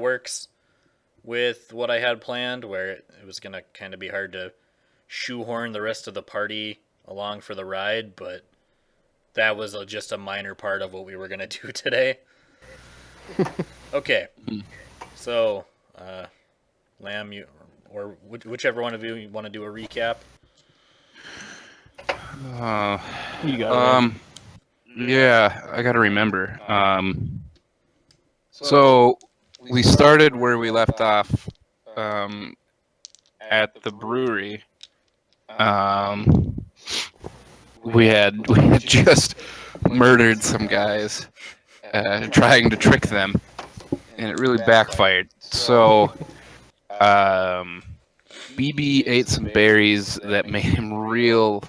works with what I had planned, where it was going to kind of be hard to shoehorn the rest of the party along for the ride, but that was just a minor part of what we were going to do today. Okay, so Lamb, you or whichever one of you want to do a recap. You got it. Yeah, I gotta remember. So we started where we left off at the brewery. We had just murdered some guys trying to trick them, and it really backfired. So BB ate some berries that made him real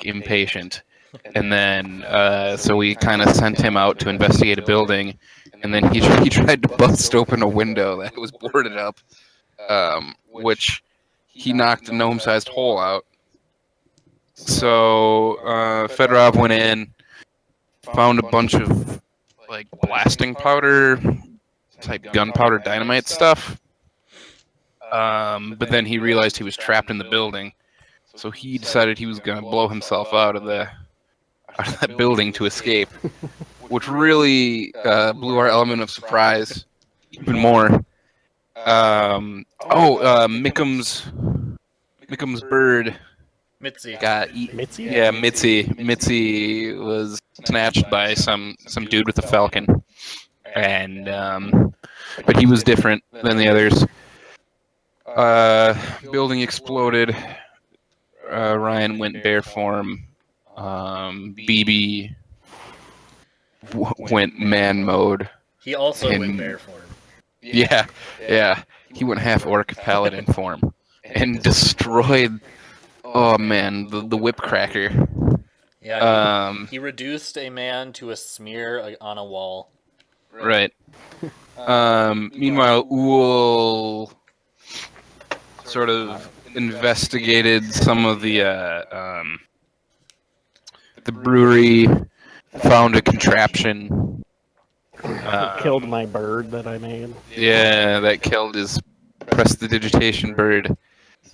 impatient. And then, so we kind of sent him out to investigate a building, and then he tried to bust open a window that was boarded up, which he knocked a gnome-sized hole out. So Fedorov went in, found a bunch of blasting powder, type gunpowder dynamite stuff. But then he realized he was trapped in the building, so he decided he was going to blow himself out of that building to escape, which really blew our element of surprise even more. Mickham's bird Mitzi got eaten. Mitzi? Yeah, Mitzi was snatched by some dude with a falcon, and but he was different than the others. Building exploded. Ryan went bear form. BB went man mode. He also went bear form. Yeah. He went half orc paladin form and destroyed. Oh man, the whip cracker. Yeah. He reduced a man to a smear on a wall. Right. Meanwhile, Uul sort of investigated some of the brewery, found a contraption. Killed my bird that I made. Yeah, that killed his prestidigitation bird.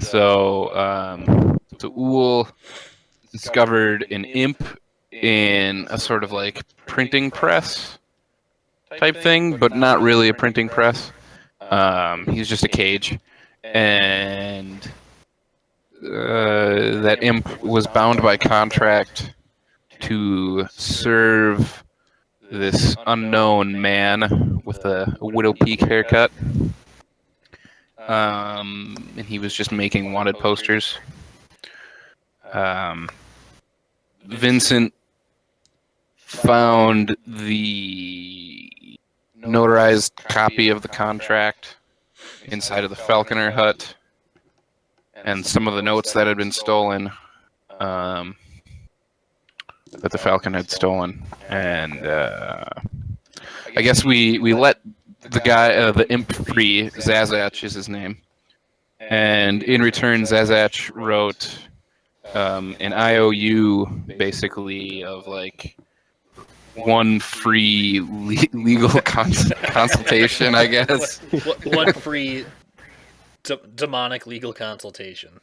So Uul discovered an imp in a sort of printing press type thing, but not really a printing press. He's just a cage. And that imp was bound by contract to serve this unknown man with a widow peak haircut. And he was just making wanted posters. Vincent found the notarized copy of the contract inside of the Falconer hut, and some of the notes that had been stolen, that the Falcon had stolen. And I guess we let the guy, the imp free. Zazach is his name. And in return, Zazach wrote an IOU, basically, of one free legal consultation, I guess. One free demonic legal consultation.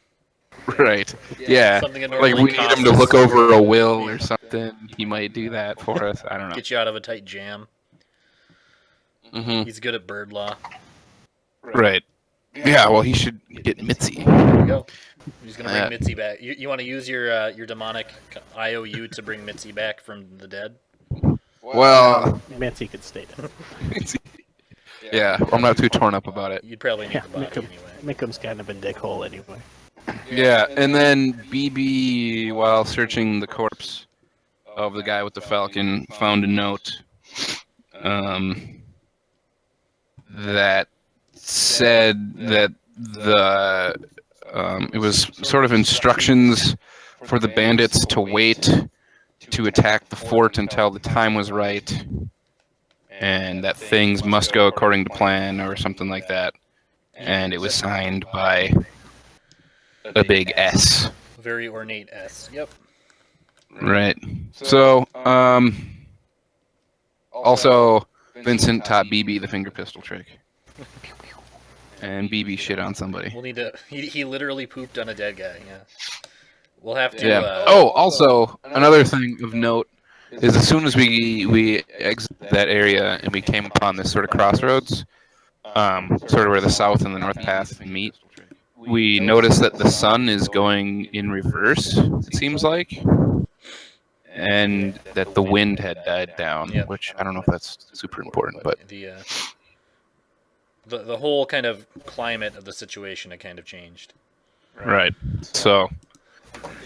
Right. Yeah. Something that We normally need costs him to us- look over a will or something. He might do that for us. I don't know. Get you out of a tight jam. Hmm. He's good at bird law. Right. Yeah, well, he should get Mitzi. There you go. He's gonna bring Mitzi back. You want to use your demonic IOU to bring Mitzi back from the dead? Well, Mitzi could stay down. yeah, I'm not too torn up about it. You'd probably need Yeah, the body Mickham, anyway. Mickham's kind of a dickhole anyway. Yeah, and then BB, while searching the corpse of the guy with the falcon, found a note that said that it was sort of instructions for the bandits to wait to attack the fort until the time was right, and that things must go according to plan or something like that. And it was signed by a big S. Very ornate S. Yep. Right. So, also, Vincent taught BB the finger pistol trick. And BB shit on somebody. We'll need to. He literally pooped on a dead guy. Yeah. We'll have to. Yeah. Oh, also another thing of note is as soon as we exit that area and we came upon this sort of crossroads, sort of where the south and the north path meet, we noticed that the sun is going in reverse. It seems like, and that the wind had died down, Yep. which I don't know if that's super important, but the whole kind of climate of the situation had kind of changed. right. So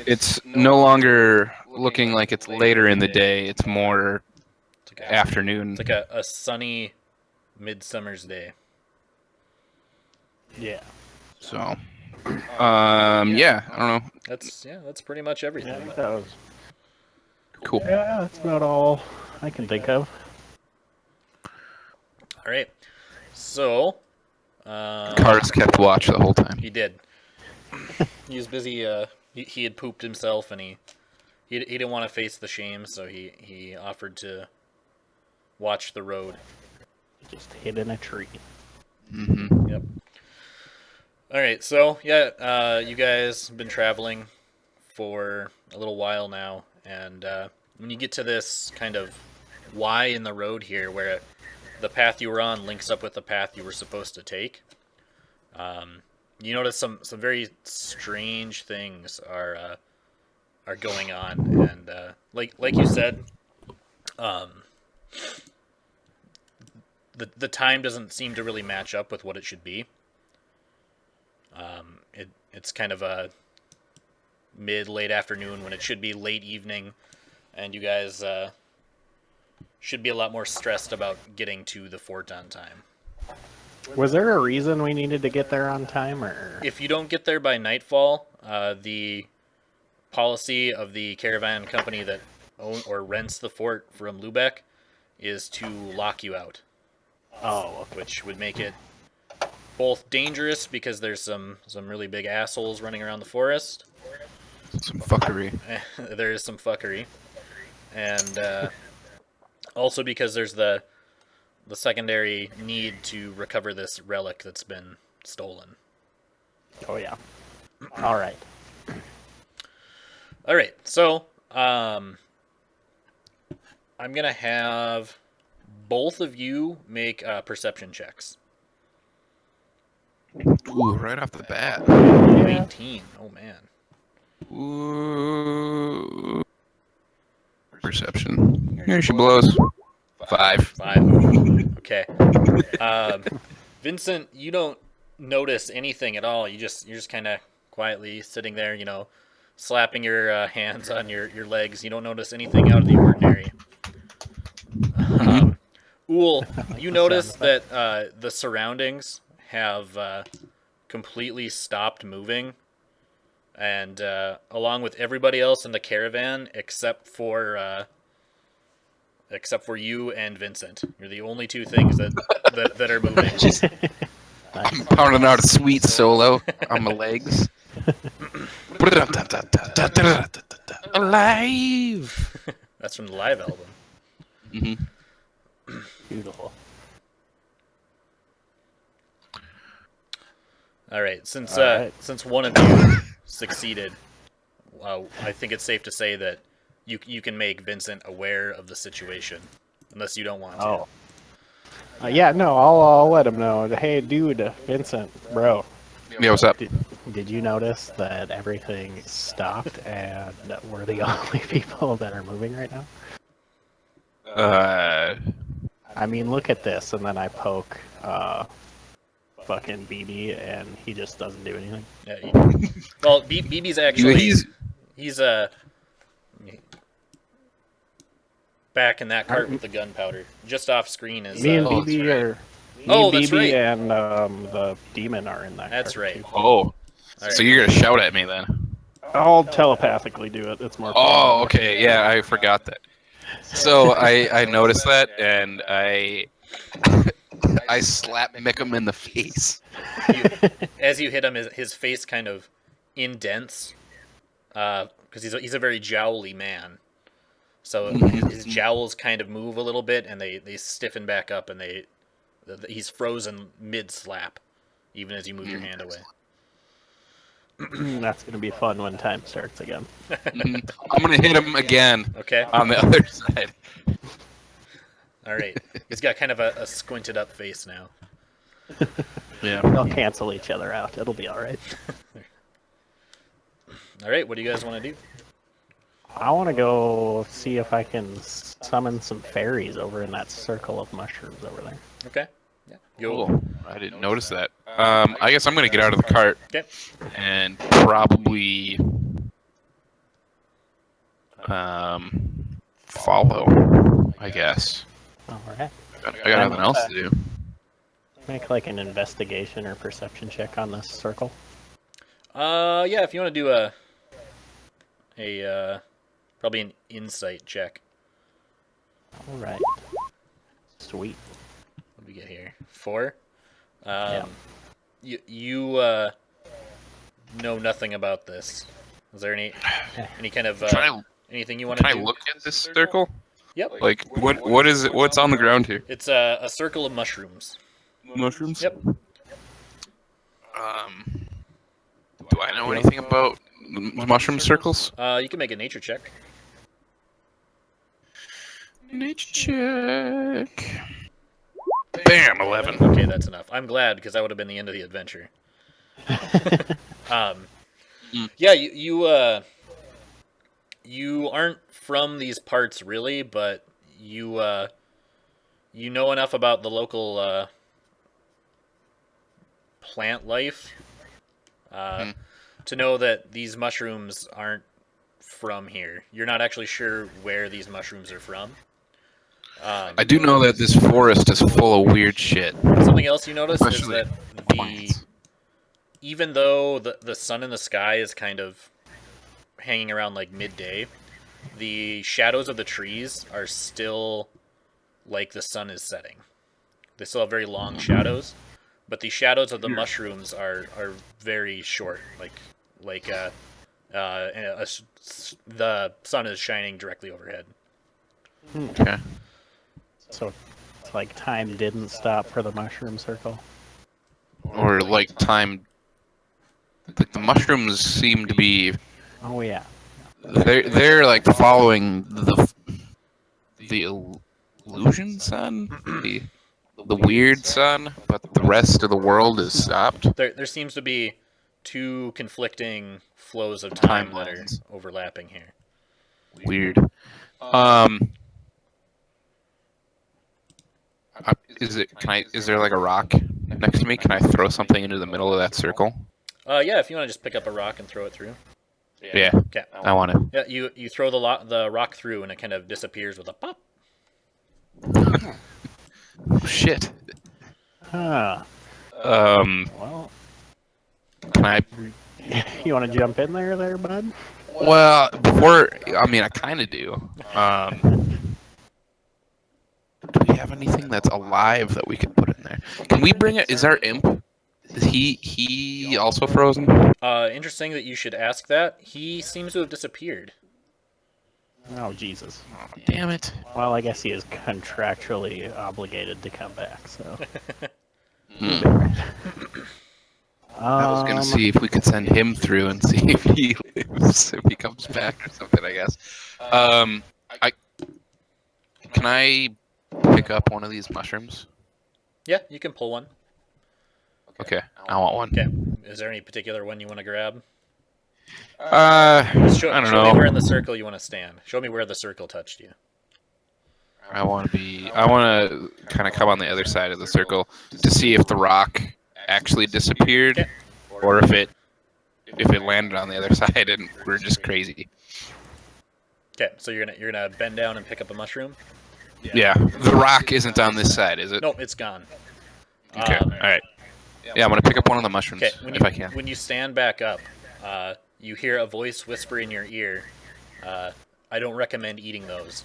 it's no longer looking like it's later in the day. It's more afternoon. It's like a sunny midsummer's day. Yeah. So, yeah, I don't know. That's pretty much Yeah, I everything. think that was. Cool. Yeah, that's about all I can think of. All right. So, Cars kept watch the whole time. he did. He was busy. He had pooped himself, and he didn't want to face the shame, so he offered to watch the road. Just hid in a tree. Mm-hmm. Yep. All right. So yeah, you guys have been traveling for a little while now, and when you get to this kind of Y in the road here, where the path you were on links up with the path you were supposed to take, you notice some very strange things are going on, and like you said, the time doesn't seem to really match up with what it should be. It's kind of a late afternoon when it should be late evening, and you guys should be a lot more stressed about getting to the fort on time. Was there a reason we needed to get there on time, or? If you don't get there by nightfall, the policy of the caravan company that owns or rents the fort from Lubeck is to lock you out. Oh, okay. Which would make it both dangerous because there's some really big assholes running around the forest. Some fuckery. There is some fuckery, and also because there's the secondary need to recover this relic that's been stolen. Oh yeah. All right. All right, so I'm gonna have both of you make perception checks. Ooh, right off the bat. 18. Oh man. Ooh. Perception. Here she blows. 5. 5. Okay. Vincent, you don't notice anything at all. You're just kind of quietly sitting there, slapping your hands on your legs. You don't notice anything out of the ordinary. Ool, you notice that the surroundings have completely stopped moving, and along with everybody else in the caravan except for you and Vincent. You're the only two things that are moving. I'm pounding out a sweet solo on my legs. Alive! That's from the live album. Mm-hmm. Beautiful. All right, since All right. one of you succeeded, I think it's safe to say that you can make Vincent aware of the situation, unless you don't want to. Oh. Yeah, no, I'll let him know. Hey, dude, Vincent, bro. Yeah, what's up? Did you notice that everything stopped and we're the only people that are moving right now? I mean, look at this, and then I poke fucking BB, and he just doesn't do anything. Yeah, well, BB's actually he's back in that cart with the gunpowder. Just off screen is Me and Oh, BB that's are. Oh, Me, that's BB right. and the demon are in that. That's cart, right. too. Oh, All right. so you're gonna shout at me then? I'll telepathically do it. It's more. Oh, fun. okay. Yeah, I forgot that. So I noticed that, and I slap Mickham in the face. As you hit him, his face kind of indents, because he's a very jowly man. So his jowls kind of move a little bit, and they stiffen back up, and they He's frozen mid slap, even as you move your hand away. That's gonna be fun when time starts again. I'm gonna hit him again Okay. on the other side. All right. He's got kind of a squinted up face now. Yeah. They'll cancel each other out. It'll be all right. All right. What do you guys want to do? I want to go see if I can summon some fairies over in that circle of mushrooms over there. Okay. Yeah. Go. Cool. I didn't notice that. I guess I'm gonna get out of the cart Okay. and probably follow. I guess. All right. I got nothing else to do. Make like an investigation or perception check on this circle. Yeah. If you want to do a probably an insight check. All right. Sweet. What do we get here? 4. Yeah. You know nothing about this. Is there any kind of anything you want to do? Can I look at this circle? Yep. Like what is it? What's on the ground here? It's a circle of mushrooms. Mushrooms. Yep. Do I know anything about mushroom circles? You can make a nature check. Nature check. Bam, 11. Okay, that's enough. I'm glad because that would have been the end of the adventure. Yeah, you aren't from these parts really, but you know enough about the local plant life to know that these mushrooms aren't from here. You're not actually sure where these mushrooms are from. I do know that this forest is full of weird shit. Something else you notice is Especially that plants. even though the sun in the sky is kind of hanging around like midday, the shadows of the trees are still like the sun is setting. They still have very long shadows, but the shadows of the mushrooms are very short. The sun is shining directly overhead. Okay. So it's like time didn't stop for the mushroom circle. Or like time. Like the mushrooms seem to be. Oh yeah. They're like following the illusion sun, the weird sun, but the rest of the world is stopped. There seems to be 2 conflicting flows of time that are Timelines. overlapping here. Weird. Is there like a rock next to me? Can I throw something into the middle of that circle? Yeah, if you want to just pick up a rock and throw it through. Yeah, Okay. I want to. Yeah, you throw the rock through and it kind of disappears with a pop. Oh, shit. Huh. Can I? You want to jump in there, bud? Well, I kind of do. Do we have anything that's alive that we could put in there? Can we bring it? Is our imp? Is he also frozen? Interesting that you should ask that. He seems to have disappeared. Oh Jesus. Oh, damn it. Well, I guess he is contractually obligated to come back. So. I was gonna see if we could send him through and see if he lives, if he comes back or something. I guess. Can I pick up one of these mushrooms? Yeah, you can pull one. Okay, I want one. Okay. Is there any particular one you want to grab? I don't Show me where in know. the circle you want to stand. Show me where the circle touched you. I want to kind of come on the other side of the circle to see if the rock actually disappeared, Okay. or if it landed on the other side and we're just crazy. Okay, so you're gonna bend down and pick up a mushroom. Yeah, the rock isn't on this side, is it? Nope, it's gone. Okay, all right. Yeah, I'm gonna pick up one of the mushrooms Okay, if I can. when you stand back up, you hear a voice whisper in your ear, I don't recommend eating those.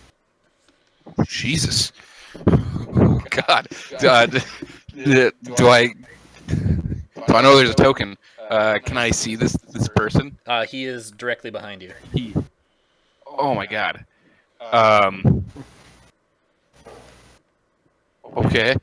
Jesus. God. Do I know there's a token? Can I see this person? He is directly behind you. Oh my God. Okay.